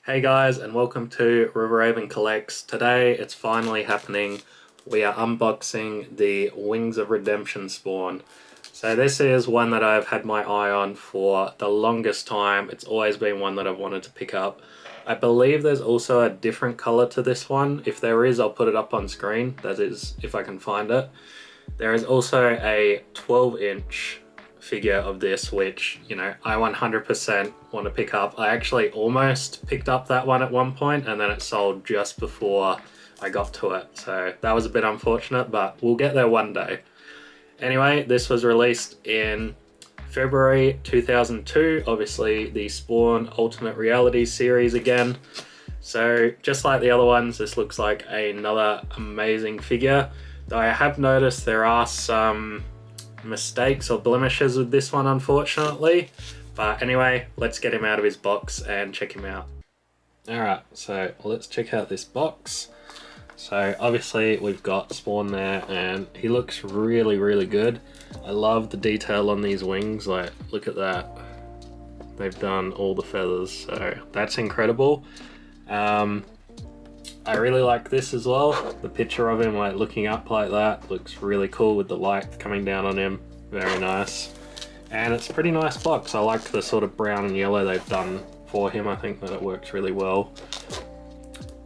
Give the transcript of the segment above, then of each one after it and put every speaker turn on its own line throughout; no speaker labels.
Hey guys, and welcome to Riverhaven Collects. Today it's finally happening. We are unboxing the Wings of Redemption spawn. So this is one that I've had my eye on for the longest time. It's always been one that I've wanted to pick up. I believe there's also a different color to this one. If there is, I'll put it up on screen. That is, if I can find it. There is also a 12-inch figure of this, which, you know, I 100% want to pick up. I actually almost picked up that one at one point, and then it sold just before I got to it. So that was a bit unfortunate, but we'll get there one day. Anyway, this was released in February 2002, obviously the Spawn Alternate Reality series again. So just like the other ones, this looks like another amazing figure. Though I have noticed there are some mistakes or blemishes with this one, unfortunately. But anyway, let's get him out of his box and check him out. Alright, so let's check out this box. So obviously we've got Spawn there, and he looks really good. I love the detail on these wings, like look at that. They've done all the feathers, so that's incredible. I really like this as well. The picture of him like looking up like that looks really cool with the light coming down on him. Very nice. And it's a pretty nice box. I like the sort of brown and yellow they've done for him. I think that it works really well.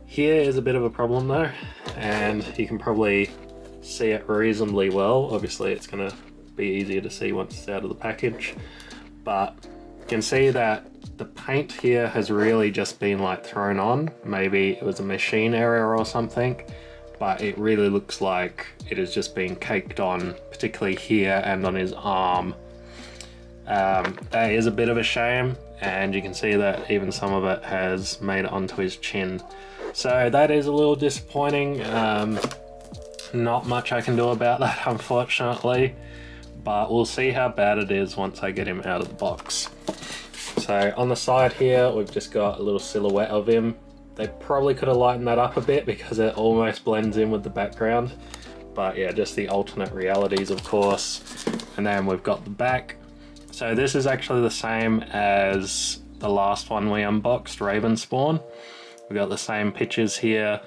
Here is a bit of a problem though, and you can probably see it reasonably well. Obviously it's going to be easier to see once it's out of the package, but you can see that the paint here has really just been like thrown on. Maybe it was a machine error or something, but it really looks like it has just been caked on, particularly here and on his arm. That is a bit of a shame, and you can see that even some of it has made it onto his chin. So that is a little disappointing. Not much I can do about that, unfortunately, but we'll see how bad it is once I get him out of the box. So on the side here, we've just got a little silhouette of him. They probably could have lightened that up a bit because it almost blends in with the background. But yeah, just the alternate realities, of course. And then we've got the back. So this is actually the same as the last one we unboxed, Raven Spawn. We've got the same pictures here.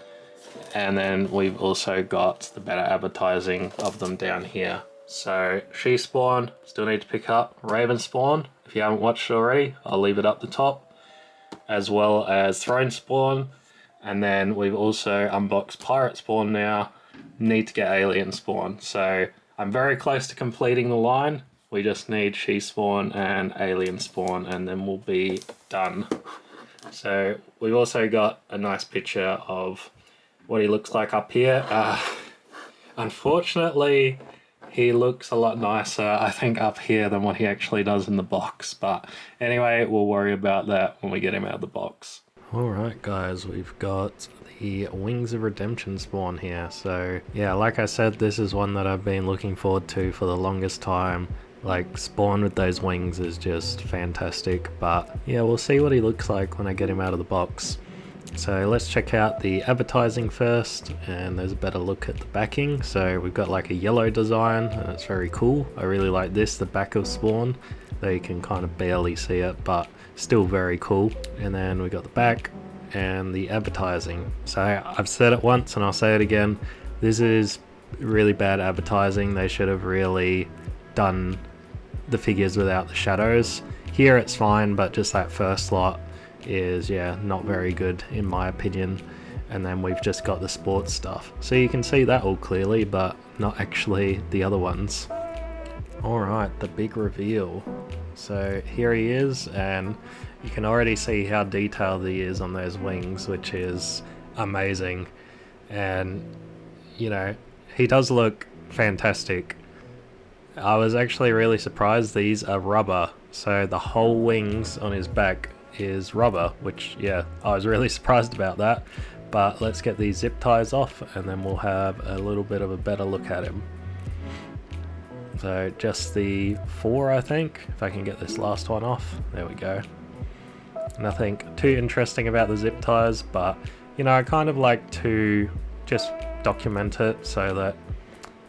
And then we've also got the better advertising of them down here. So She Spawn, still need to pick up. Raven Spawn, if you haven't watched it already, I'll leave it up the top. As well as Throne Spawn. And then we've also unboxed Pirate Spawn now. Need to get Alien Spawn. So I'm very close to completing the line. We just need She Spawn and Alien Spawn, and then we'll be done. So we've also got a nice picture of what he looks like up here. Unfortunately, he looks a lot nicer, I think, up here than what he actually does in the box. But anyway, we'll worry about that when we get him out of the box. Alright guys, we've got the Wings of Redemption spawn here. So yeah, like I said, this is one that I've been looking forward to for the longest time. Like, Spawn with those wings is just fantastic. But yeah, we'll see what he looks like when I get him out of the box. So let's check out the advertising first, and there's a better look at the backing. So we've got like a yellow design, and it's very cool. I really like this, the back of Spawn, though you can kind of barely see it, but still very cool. And then we got the back and the advertising. So I've said it once and I'll say it again, this is really bad advertising. They should have really done the figures without the shadows. Here it's fine, but just that first lot is, yeah, not very good in my opinion. And then we've just got the sports stuff, so you can see that all clearly, but not actually the other ones. Alright, the big reveal. So here he is, and you can already see how detailed he is on those wings, which is amazing. And you know, he does look fantastic. I was actually really surprised these are rubber, so the whole wings on his back is rubber, which, yeah, I was really surprised about that. But let's get these zip ties off, and then we'll have a little bit of a better look at him. So just the 4, I think, if I can get this last one off. There we go. Nothing too interesting about the zip ties, but you know, I kind of like to just document it so that,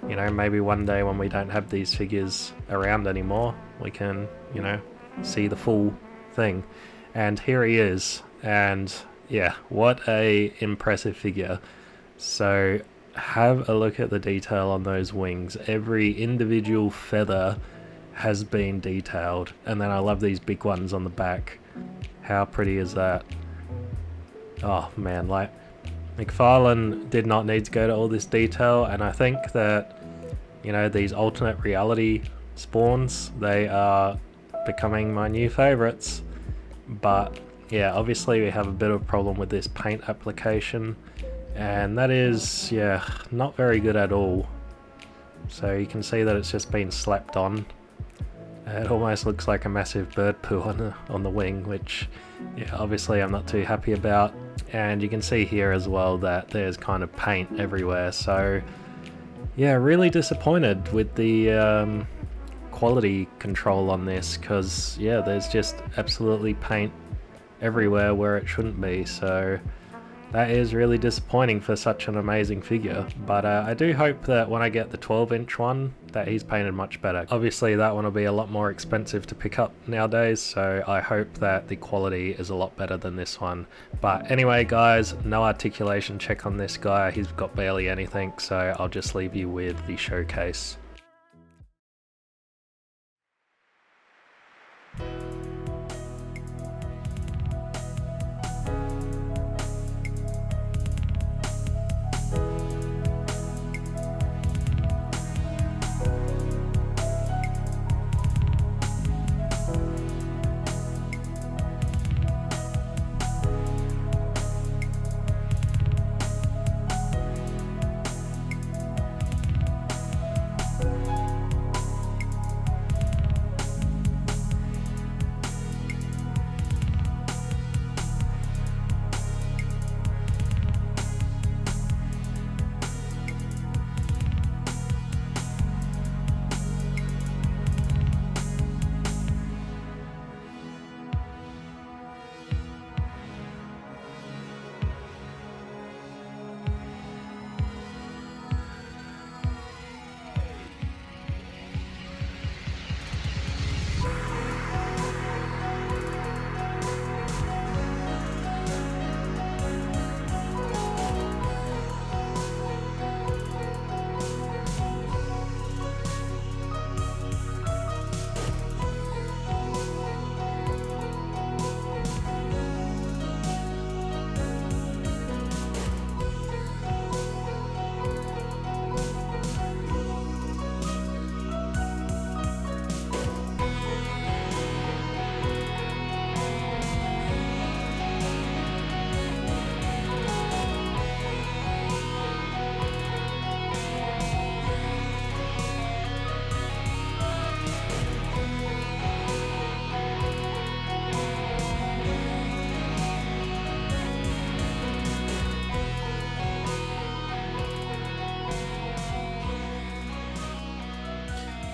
you know, maybe one day when we don't have these figures around anymore, we can, you know, see the full thing. And here he is, and yeah, what a impressive figure. So have a look at the detail on those wings. Every individual feather has been detailed, and then I love these big ones on the back. How pretty is that? Oh man, like, Mcfarlane did not need to go to all this detail, and I think that, you know, these alternate reality spawns, they are becoming my new favorites. But yeah, obviously we have a bit of a problem with this paint application, and that is, yeah, not very good at all. So you can see that it's just been slapped on. It almost looks like a massive bird poo on the wing, which, yeah, obviously I'm not too happy about. And you can see here as well that there's kind of paint everywhere. So yeah, really disappointed with the quality control on this, because yeah, there's just absolutely paint everywhere where it shouldn't be. So that is really disappointing for such an amazing figure, but I do hope that when I get the 12-inch one that he's painted much better. Obviously that one will be a lot more expensive to pick up nowadays, so I hope that the quality is a lot better than this one. But anyway guys, no articulation check on this guy, he's got barely anything, so I'll just leave you with the showcase.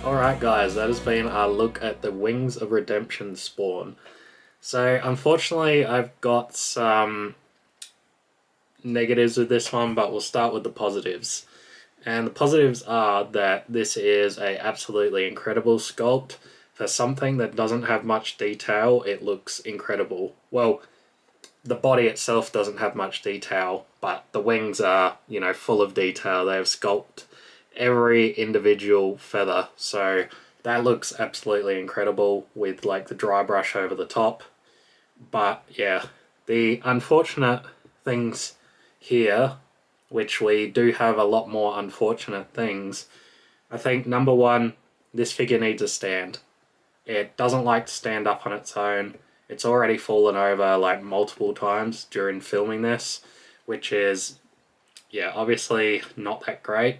Alright guys, that has been our look at the Wings of Redemption spawn. So unfortunately I've got some negatives with this one, but we'll start with the positives. And the positives are that this is a absolutely incredible sculpt. For something that doesn't have much detail, it looks incredible. Well, the body itself doesn't have much detail, but the wings are, you know, full of detail. They've sculpted every individual feather, so that looks absolutely incredible with like the dry brush over the top. But yeah, the unfortunate things here, which we do have a lot more unfortunate things, I think number one, this figure needs a stand. It doesn't like to stand up on its own. It's already fallen over like multiple times during filming this, which is, yeah, obviously not that great.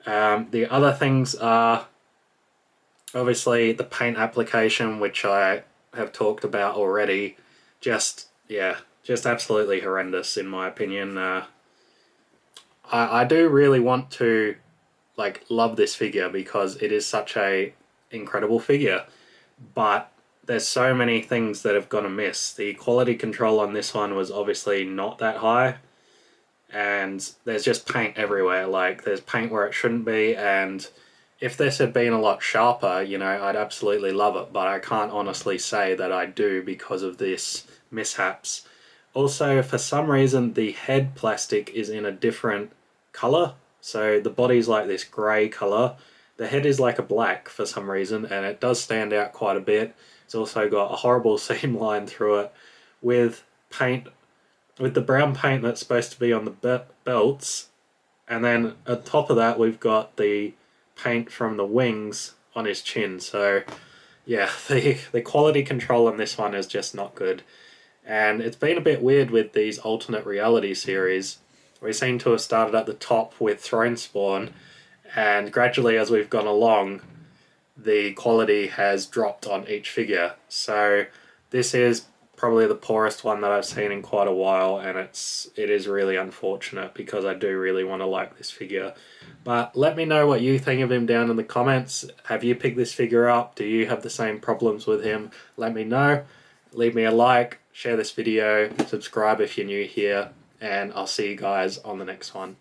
The other things are obviously the paint application, which I have talked about already. Just, yeah, just absolutely horrendous in my opinion. I do really want to like love this figure because it is such a incredible figure, but there's so many things that have gone amiss. The quality control on this one was obviously not that high, and there's just paint everywhere. Like, there's paint where it shouldn't be, and if this had been a lot sharper, you know, I'd absolutely love it, but I can't honestly say that I do because of this mishaps. Also, for some reason, the head plastic is in a different color. So the body's like this grey color. The head is like a black for some reason, and it does stand out quite a bit. It's also got a horrible seam line through it with paint, with the brown paint that's supposed to be on the belts. And then on top of that, we've got the paint from the wings on his chin. So yeah, the quality control on this one is just not good. And it's been a bit weird with these alternate reality series. We seem to have started at the top with Throne Spawn, and gradually as we've gone along, the quality has dropped on each figure. So this is probably the poorest one that I've seen in quite a while, and it is really unfortunate because I do really want to like this figure. But let me know what you think of him down in the comments. Have you picked this figure up? Do you have the same problems with him? Let me know. Leave me a like, share this video, subscribe if you're new here, and I'll see you guys on the next one.